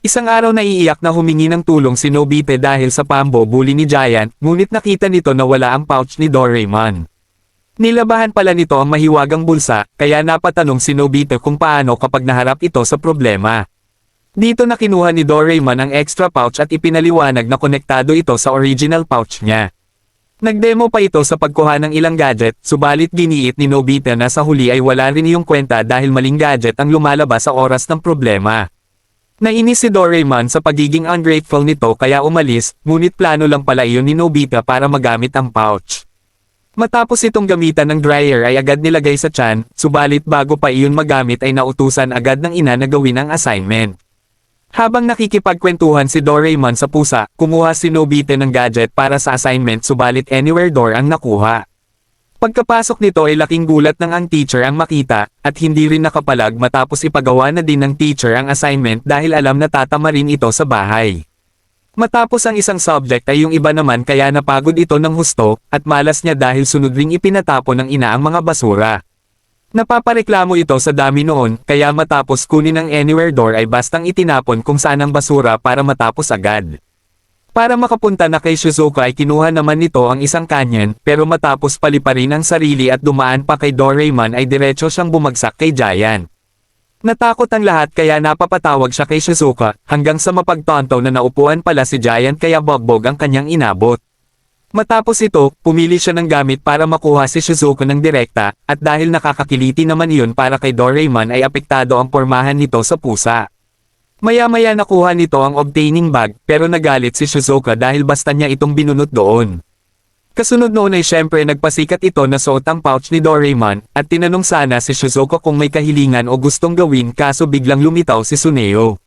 Isang araw naiiyak na humingi ng tulong si Nobite dahil sa pambobuli ni Giant, ngunit nakita nito na wala ang pouch ni Doraemon. Nilabahan pala nito ang mahiwagang bulsa, kaya napatanong si Nobite kung paano kapag naharap ito sa problema. Dito na kinuha ni Doraemon ang extra pouch at ipinaliwanag na konektado ito sa original pouch niya. Nagdemo pa ito sa pagkuha ng ilang gadget, subalit giniit ni Nobite na sa huli ay wala rin iyong kwenta dahil maling gadget ang lumalabas sa oras ng problema. Nainis si Doraemon sa pagiging ungrateful nito kaya umalis, ngunit plano lang pala iyon ni Nobita para magamit ang pouch. Matapos itong gamitan ng dryer ay agad nilagay sa tiyan, subalit bago pa iyon magamit ay nautusan agad ng ina na gawin ang assignment. Habang nakikipagkwentuhan si Doraemon sa pusa, kumuha si Nobita ng gadget para sa assignment subalit anywhere door ang nakuha. Pagkapasok nito ay laking gulat ng ang teacher ang makita, at hindi rin nakapalag matapos ipagawa na din ng teacher ang assignment dahil alam na tatama rin ito sa bahay. Matapos ang isang subject ay yung iba naman kaya napagod ito ng husto, at malas niya dahil sunod ring ipinatapon ng ina ang mga basura. Napapareklamo ito sa dami noon, kaya matapos kunin ang anywhere door ay bastang itinapon kung saan ang basura para matapos agad. Para makapunta na kay Shizuka ay kinuha naman nito ang isang canyon, pero matapos paliparin ang sarili at dumaan pa kay Doraemon ay diretso siyang bumagsak kay Giant. Natakot ang lahat kaya napapatawag siya kay Shizuka, hanggang sa mapagtanto na naupuan pala si Giant kaya bogbog ang kanyang inabot. Matapos ito, pumili siya ng gamit para makuha si Shizuka ng direkta, at dahil nakakakiliti naman iyon para kay Doraemon ay apektado ang pormahan nito sa pusa. Maya-maya nakuha nito ang obtaining bag, pero nagalit si Shizuka dahil basta niya itong binunot doon. Kasunod noon ay syempre nagpasikat ito na suot ang pouch ni Doraemon, at tinanong sana si Shizuka kung may kahilingan o gustong gawin kaso biglang lumitaw si Suneo.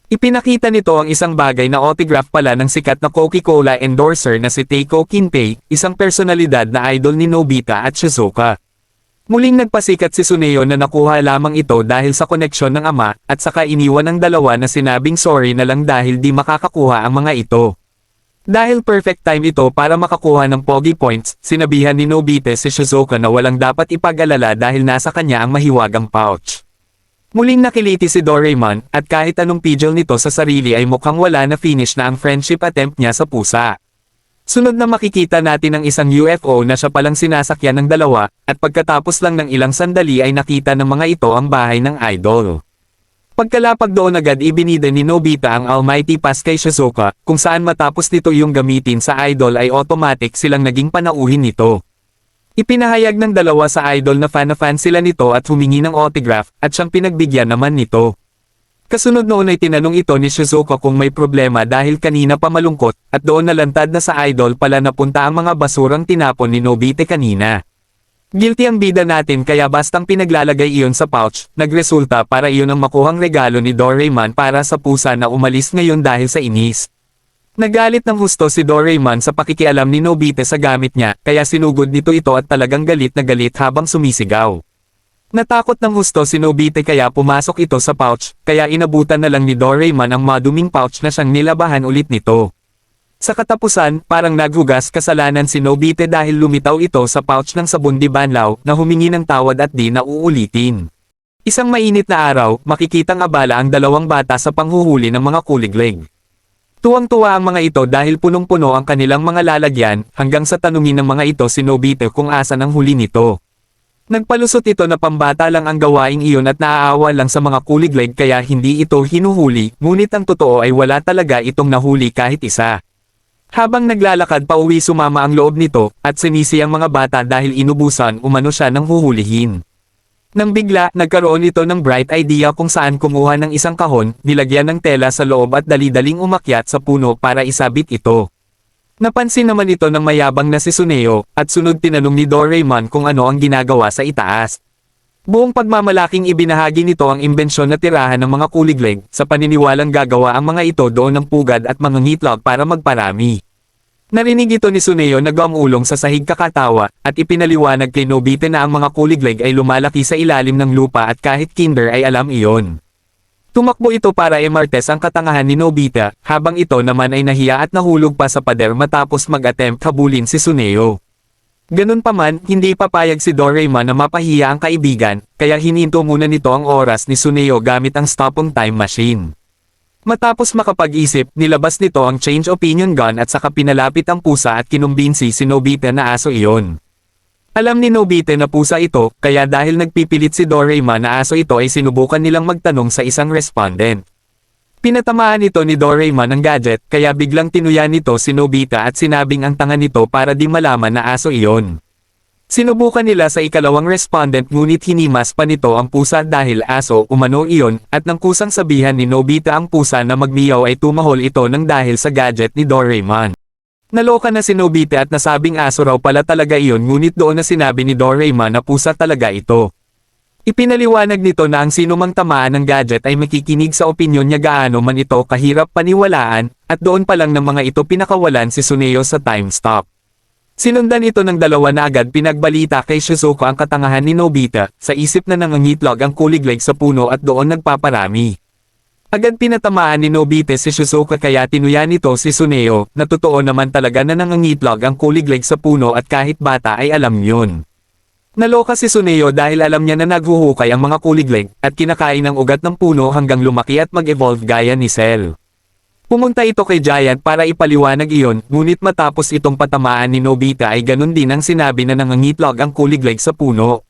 Ipinakita nito ang isang bagay na autograph pala ng sikat na Coca-Cola endorser na si Teiko Kinpei, isang personalidad na idol ni Nobita at Shizuka. Muling nagpasikat si Suneo na nakuha lamang ito dahil sa koneksyon ng ama, at saka iniwan ng dalawa na sinabing sorry na lang dahil di makakakuha ang mga ito. Dahil perfect time ito para makakuha ng pogi points, sinabihan ni Nobite si Shizuka na walang dapat ipag-alala dahil nasa kanya ang mahiwagang pouch. Muling nakiliti si Doraemon, at kahit anong pidgel nito sa sarili ay mukhang wala na finish na ang friendship attempt niya sa pusa. Sunod na makikita natin ang isang UFO na siya palang sinasakyan ng dalawa, at pagkatapos lang ng ilang sandali ay nakita ng mga ito ang bahay ng idol. Pagkalapag doon agad ibinida ni Nobita ang Almighty Pass kay Shizuka, kung saan matapos nito yung gamitin sa idol ay automatic silang naging panauhin nito. Ipinahayag ng dalawa sa idol na fan sila nito at humingi ng autograph, at siyang pinagbigyan naman nito. Kasunod noon ay tinanong ito ni Shizuka kung may problema dahil kanina pa malungkot, at doon nalantad na sa idol pala napunta ang mga basurang tinapon ni Nobite kanina. Guilty ang bida natin kaya bastang pinaglalagay iyon sa pouch, nagresulta para iyon ang makuhang regalo ni Doraemon para sa pusa na umalis ngayon dahil sa inis. Nagalit ng husto si Doraemon sa pakikialam ni Nobite sa gamit niya, kaya sinugod nito ito at talagang galit na galit habang sumisigaw. Natakot ng husto si Nobite kaya pumasok ito sa pouch, kaya inabutan na lang ni Doraemon ang maduming pouch na siyang nilabahan ulit nito. Sa katapusan, parang naghugas kasalanan si Nobite dahil lumitaw ito sa pouch ng sabon di banlaw na humingi ng tawad at di na uulitin. Isang mainit na araw, makikitang abala ang dalawang bata sa panghuhuli ng mga kuliglig. Tuwang-tuwa ang mga ito dahil punong-puno ang kanilang mga lalagyan, hanggang sa tanungin ng mga ito si Nobite kung asan ang huli nito. Nagpalusot ito na pambata lang ang gawaing iyon at naaawa lang sa mga kuliglig kaya hindi ito hinuhuli, ngunit ang totoo ay wala talaga itong nahuli kahit isa. Habang naglalakad pa uwi sumama ang loob nito, at sinisi ang mga bata dahil inubusan umano siya ng huhulihin. Nang bigla, nagkaroon ito ng bright idea kung saan kumuha ng isang kahon, nilagyan ng tela sa loob at dali-daling umakyat sa puno para isabit ito. Napansin naman ito ng mayabang na si Suneo, at sunod tinanong ni Doraemon kung ano ang ginagawa sa itaas. Buong pagmamalaking ibinahagi nito ang imbensyon na tirahan ng mga kuliglig, sa paniniwalang gagawa ang mga ito doon ng pugad at mga ngitlog para magparami. Narinig ito ni Suneo na gumulong sa sahig kakatawa, at ipinaliwanag kay Nobite na ang mga kuliglig ay lumalaki sa ilalim ng lupa at kahit kinder ay alam iyon. Tumakbo ito para imartes ang katangahan ni Nobita, habang ito naman ay nahiya at nahulog pa sa pader matapos mag-attempt habulin si Suneo. Ganun pa man, hindi papayag si Doraemon na mapahiya ang kaibigan, kaya hininto muna nito ang oras ni Suneo gamit ang stopong time machine. Matapos makapag-isip, nilabas nito ang change opinion gun at saka pinalapit ang pusa at kinumbinsi si Nobita na aso iyon. Alam ni Nobita na pusa ito, kaya dahil nagpipilit si Doraemon na aso ito ay sinubukan nilang magtanong sa isang respondent. Pinatamaan ito ni Doraemon ang gadget, kaya biglang tinuya nito si Nobita at sinabing ang tanga nito para di malaman na aso iyon. Sinubukan nila sa ikalawang respondent ngunit hinimas pa nito ang pusa dahil aso umano iyon, at nang kusang sabihan ni Nobita ang pusa na magmiyaw ay tumahol ito nang dahil sa gadget ni Doraemon. Naloka na si Nobita at nasabing aso raw pala talaga iyon ngunit doon na sinabi ni Doraemon na pusa talaga ito. Ipinaliwanag nito na ang sinumang tamaan ng gadget ay makikinig sa opinyon niya gaano man ito kahirap paniwalaan, at doon pa lang ng mga ito pinakawalan si Tsuneo sa time stop. Sinundan ito ng dalawa na agad pinagbalita kay Shizuko ang katangahan ni Nobita, sa isip na nangangitlog ang kuliglig sa puno at doon nagpaparami. Agad pinatamaan ni Nobita si Shizuko kaya tinuya nito si Tsuneo, na totoo naman talaga na nangangitlog ang kuliglig sa puno at kahit bata ay alam yun. Naloka si Tsuneo dahil alam niya na naghuhukay ang mga kuliglig, at kinakain ang ugat ng puno hanggang lumaki at mag-evolve gaya ni Cell. Pumunta ito kay Giant para ipaliwanag iyon, ngunit matapos itong patamaan ni Nobita ay ganun din ang sinabi na nangangitlog ang kuliglig sa puno.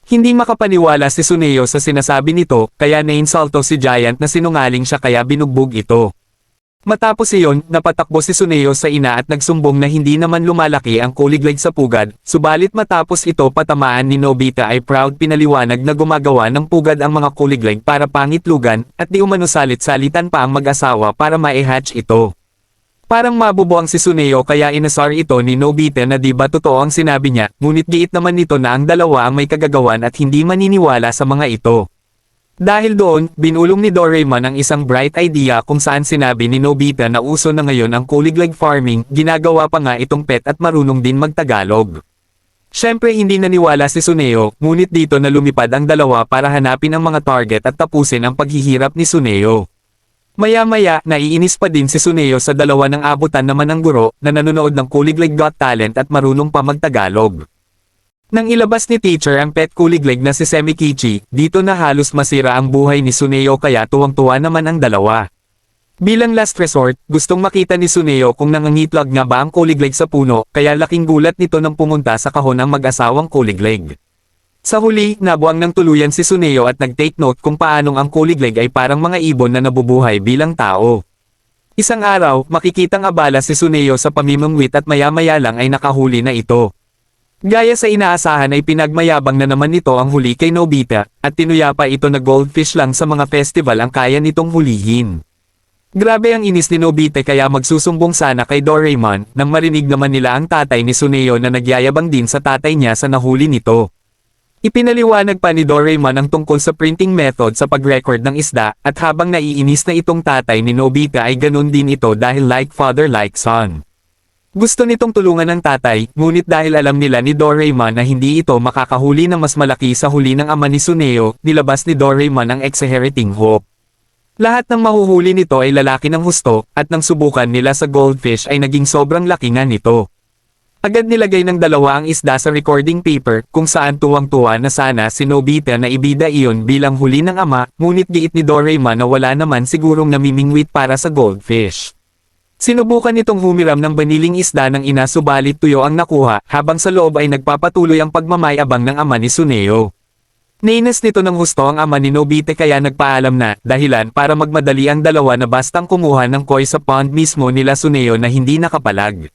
Hindi makapaniwala si Tsuneo sa sinasabi nito, kaya nainsulto si Giant na sinungaling siya kaya binugbog ito. Matapos iyon, napatakbo si Tsuneo sa ina at nagsumbong na hindi naman lumalaki ang kuliglig sa pugad, subalit matapos ito patamaan ni Nobita ay proud pinaliwanag na gumagawa ng pugad ang mga kuliglig para pangitlugan, at di umano salit-salitan pa ang mag-asawa para ma-hatch ito. Parang mabubuang si Tsuneo kaya inasar ito ni Nobita na di ba totoo ang sinabi niya, ngunit giit naman nito na ang dalawa ang may kagagawan at hindi maniniwala sa mga ito. Dahil doon, binulong ni Doraemon ang isang bright idea kung saan sinabi ni Nobita na uso na ngayon ang kuliglig farming, ginagawa pa nga itong pet at marunong din magtagalog. Siyempre hindi naniwala si Tsuneo, ngunit dito na lumipad ang dalawa para hanapin ang mga target at tapusin ang paghihirap ni Tsuneo. Maya-maya, naiinis pa din si Tsuneo sa dalawa ng abutan naman ng guro, na nanonood ng Kuliglig Got Talent at marunong pa magtagalog. Nang ilabas ni teacher ang pet kuliglig na si Semikichi, dito na halos masira ang buhay ni Tsuneo kaya tuwang-tuwa naman ang dalawa. Bilang last resort, gustong makita ni Tsuneo kung nangangitlog nga ba ang kuliglig sa puno, kaya laking gulat nito nang pumunta sa kahon ang mag-asawang kuliglig. Sa huli, nabuang ng tuluyan si Tsuneo at nag-take note kung paanong ang kuliglig ay parang mga ibon na nabubuhay bilang tao. Isang araw, makikitang abala si Tsuneo sa pamimingwit at maya-maya lang ay nakahuli na ito. Gaya sa inaasahan ay pinagmayabang na naman nito ang huli kay Nobita, at tinuya pa ito na goldfish lang sa mga festival ang kaya nitong hulihin. Grabe ang inis ni Nobita kaya magsusumbong sana kay Doraemon, nang marinig naman nila ang tatay ni Tsuneo na nagyayabang din sa tatay niya sa nahuli nito. Ipinaliwanag pa ni Doraemon ang tungkol sa printing method sa pag-record ng isda, at habang naiinis na itong tatay ni Nobita ay ganun din ito dahil like father like son. Gusto nitong tulungan ng tatay, ngunit dahil alam nila ni Doraemon na hindi ito makakahuli ng mas malaki sa huli ng ama ni Tsuneo, nilabas ni Doraemon ang exheriting hope. Lahat ng mahuhuli nito ay lalaki ng husto, at nang subukan nila sa goldfish ay naging sobrang laki nga nito. Agad nilagay ng dalawa ang isda sa recording paper, kung saan tuwang-tuwa na sana si Nobita na ibida iyon bilang huli ng ama, ngunit giit ni Doraemon na wala naman sigurong namimingwit para sa goldfish. Sinubukan nitong humiram ng baniling isda ng ina subalit tuyo ang nakuha, habang sa loob ay nagpapatuloy ang pagmamayabang ng ama ni Tsuneo. Nainis nito ng husto ang ama ni Nobita kaya nagpaalam na, dahilan para magmadali ang dalawa na bastang kumuha ng koi sa pond mismo nila Tsuneo na hindi nakapalag.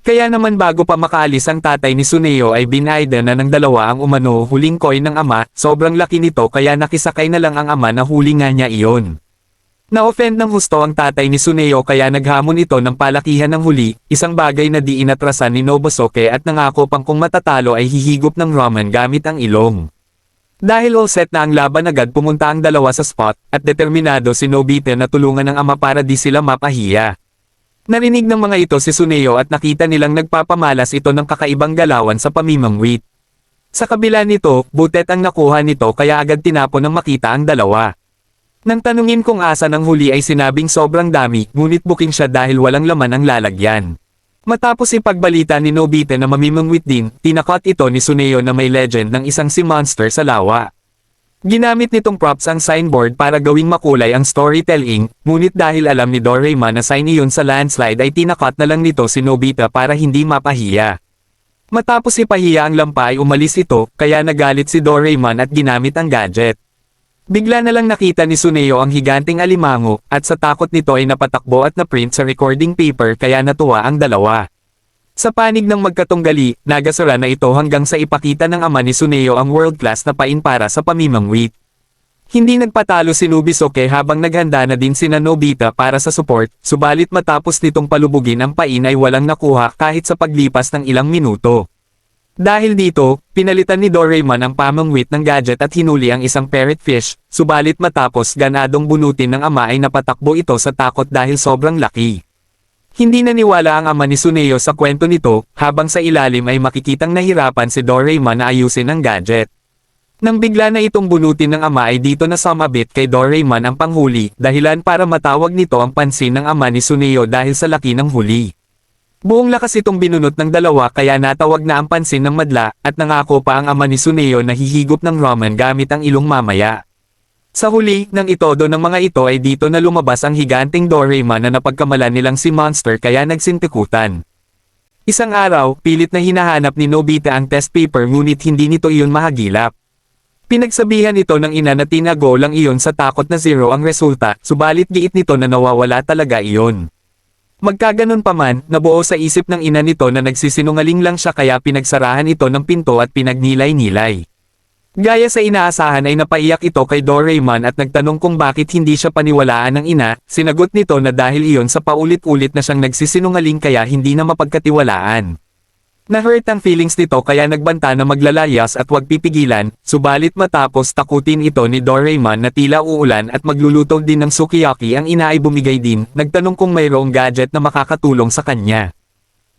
Kaya naman bago pa makaalis ang tatay ni Tsuneo ay binaida na ng dalawa ang umano huling koi ng ama, sobrang laki nito kaya nakisakay na lang ang ama na huli nga niya iyon. Na-offend ng husto ang tatay ni Tsuneo kaya naghamon ito ng palakihan ng huli, isang bagay na di inatrasan ni Nobusuke at nangako pang kung matatalo ay hihigop ng ramen gamit ang ilong. Dahil all set na ang laban agad pumunta ang dalawa sa spot, at determinado si Nobita na tulungan ng ama para di sila mapahiya. Narinig ng mga ito si Tsuneo at nakita nilang nagpapamalas ito ng kakaibang galawan sa pamimingwit. Sa kabila nito, butet ang nakuha nito kaya agad tinapon ng makita ang dalawa. Nang tanungin kung asa ng huli ay sinabing sobrang dami, ngunit booking siya dahil walang laman ang lalagyan. Matapos ipagbalita ni Nobita na mamimingwit din, tinakot ito ni Tsuneo na may legend ng isang si monster sa lawa. Ginamit nitong props ang signboard para gawing makulay ang storytelling, ngunit dahil alam ni Doraemon na sign iyon sa landslide ay tinakot na lang nito si Nobita para hindi mapahiya. Matapos ipahiya ang lampa ay umalis ito, kaya nagalit si Doraemon at ginamit ang gadget. Bigla na lang nakita ni Tsuneo ang higanting alimango, at sa takot nito ay napatakbo at na-print sa recording paper kaya natuwa ang dalawa. Sa panig ng magkatunggali, nagasura na ito hanggang sa ipakita ng ama ni Tsuneo ang world-class na pain para sa pamimangwit. Hindi nagpatalo si Nobisuke habang naghanda na din sina Nobita para sa support, subalit matapos nitong palubugin ang pain ay walang nakuha kahit sa paglipas ng ilang minuto. Dahil dito, pinalitan ni Doraemon ang pamangwit ng gadget at hinuli ang isang parrotfish, subalit matapos ganadong bunutin ng ama ay napatakbo ito sa takot dahil sobrang laki. Hindi naniwala ang ama ni Tsuneo sa kwento nito, habang sa ilalim ay makikitang nahirapan si Doraemon na ayusin ang gadget. Nang bigla na itong bunutin ng ama ay dito na sumabit kay Doraemon ang panghuli, dahilan para matawag nito ang pansin ng ama ni Tsuneo dahil sa laki ng huli. Buong lakas itong binunot ng dalawa kaya natawag na ang pansin ng madla, at nangako pa ang ama ni Tsuneo na hihigop ng ramen gamit ang ilong mamaya. Sa huli, nang itodo ng mga ito ay dito na lumabas ang higanting Doraemon na napagkamalan nilang si Monster kaya nagsintikutan. Isang araw, pilit na hinahanap ni Nobita ang test paper ngunit hindi nito iyon mahagilap. Pinagsabihan ito ng ina na tinago lang iyon sa takot na zero ang resulta, subalit giit nito na nawawala talaga iyon. Magkaganon pa man, nabuo sa isip ng ina nito na nagsisinungaling lang siya kaya pinagsarahan ito ng pinto at pinagnilay-nilay. Gaya sa inaasahan ay napaiyak ito kay Doraemon at nagtanong kung bakit hindi siya paniwalaan ng ina, sinagot nito na dahil iyon sa paulit-ulit na siyang nagsisinungaling kaya hindi na mapagkatiwalaan. Na-hurt ang feelings nito kaya nagbanta na maglalayas at wag pipigilan, subalit matapos takutin ito ni Doraemon na tila uulan at magluluto din ng sukiyaki ang ina ay bumigay din, nagtanong kung mayroong gadget na makakatulong sa kanya.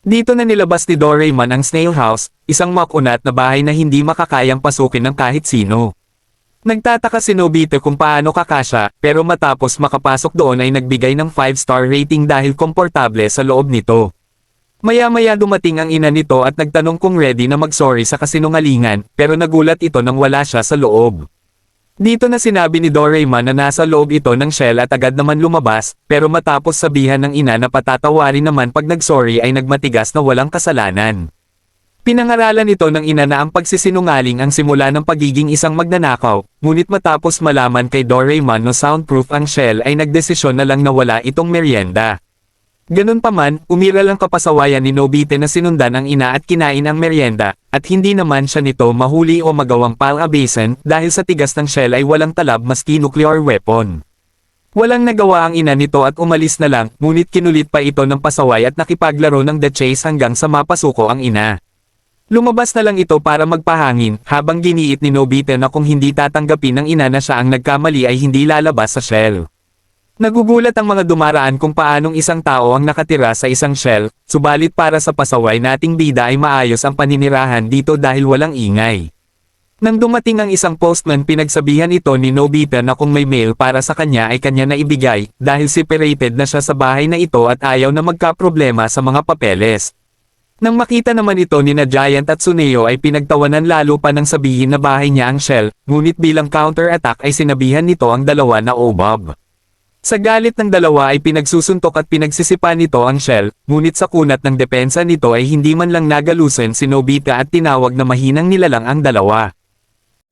Dito na nilabas ni Doraemon ang Snail House, isang makunat na bahay na hindi makakayang pasukin ng kahit sino. Nagtataka si Nobita kung paano kakasya, pero matapos makapasok doon ay nagbigay ng 5-star rating dahil komportable sa loob nito. Maya-maya dumating ang ina nito at nagtanong kung ready na mag-sorry sa kasinungalingan, pero nagulat ito nang wala siya sa loob. Dito na sinabi ni Doraemon na nasa loob ito ng shell at agad naman lumabas, pero matapos sabihan ng ina na patatawarin naman pag nag-sorry ay nagmatigas na walang kasalanan. Pinangaralan ito ng ina na ang pagsisinungaling ang simula ng pagiging isang magnanakaw, ngunit matapos malaman kay Doraemon na soundproof ang shell ay nagdesisyon na lang na wala itong merienda. Ganun pa man, umiral ang kapasawayan ni Nobita na sinundan ang ina at kinain ang merienda, at hindi naman siya nito mahuli o magawang palabasin dahil sa tigas ng shell ay walang talab maski nuclear weapon. Walang nagawa ang ina nito at umalis na lang, ngunit kinulit pa ito ng pasaway at nakipaglaro ng The Chase hanggang sa mapasuko ang ina. Lumabas na lang ito para magpahangin, habang giniit ni Nobita na kung hindi tatanggapin ng ina na siya ang nagkamali ay hindi lalabas sa shell. Nagugulat ang mga dumaraan kung paanong isang tao ang nakatira sa isang shell, subalit para sa pasaway nating bida ay maayos ang paninirahan dito dahil walang ingay. Nang dumating ang isang postman pinagsabihan ito ni Nobita na kung may mail para sa kanya ay kanya na ibigay, dahil separated na siya sa bahay na ito at ayaw na magkaproblema sa mga papeles. Nang makita naman ito ni na Giant at Tsuneo ay pinagtawanan lalo pa nang sabihin na bahay niya ang shell, ngunit bilang counter-attack ay sinabihan nito ang dalawa na Bob. Sa galit ng dalawa ay pinagsusuntok at pinagsisipa nito ang shell, ngunit sa kunat ng depensa nito ay hindi man lang nagalusin si Nobita at tinawag na mahinang nilalang ang dalawa.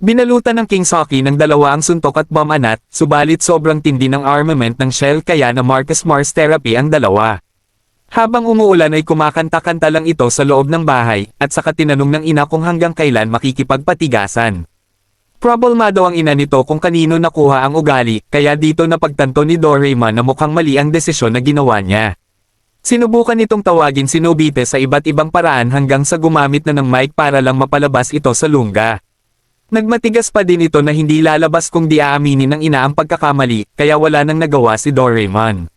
Binalutan ng King Saki ng dalawa ang suntok at bomb anat, subalit sobrang tindi ng armament ng shell kaya na Marcus Mars therapy ang dalawa. Habang umuulan ay kumakanta-kanta lang ito sa loob ng bahay, at saka tinanong ng ina kung hanggang kailan makikipagpatigasan. Problemado ang ina nito kung kanino nakuha ang ugali, kaya dito napagtanto ni Doraemon na mukhang mali ang desisyon na ginawa niya. Sinubukan nitong tawagin si Nobita sa iba't ibang paraan hanggang sa gumamit na ng mic para lang mapalabas ito sa lungga. Nagmatigas pa din ito na hindi lalabas kung di aaminin ng ina ang pagkakamali, kaya wala nang nagawa si Doraemon.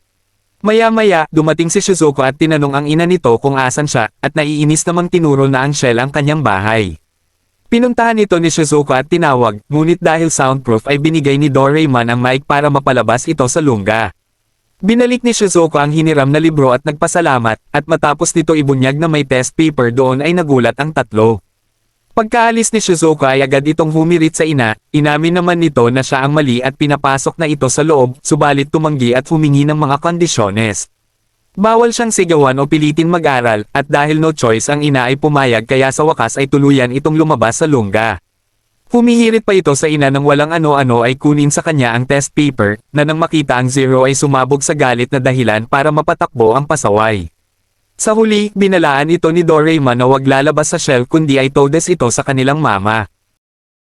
Maya-maya, dumating si Shizuko at tinanong ang ina nito kung asan siya, at naiinis namang tinuro na ang shell ang kanyang bahay. Pinuntahan ito ni Shizuko at tinawag, ngunit dahil soundproof ay binigay ni Doraemon ang mic para mapalabas ito sa lungga. Binalik ni Shizuko ang hiniram na libro at nagpasalamat, at matapos nito ibunyag na may test paper doon ay nagulat ang tatlo. Pagkaalis ni Shizuka ay agad itong humirit sa ina, inamin naman nito na siya ang mali at pinapasok na ito sa loob, subalit tumanggi at humingi ng mga kondisyones. Bawal siyang sigawan o pilitin mag-aral, at dahil no choice ang ina ay pumayag kaya sa wakas ay tuluyan itong lumabas sa lungga. Humihirit pa ito sa ina nang walang ano-ano ay kunin sa kanya ang test paper, na nang makita ang Zero ay sumabog sa galit na dahilan para mapatakbo ang pasaway. Sa huli, binalaan ito ni Doraemon na wag lalabas sa shell kundi ay todes ito sa kanilang mama.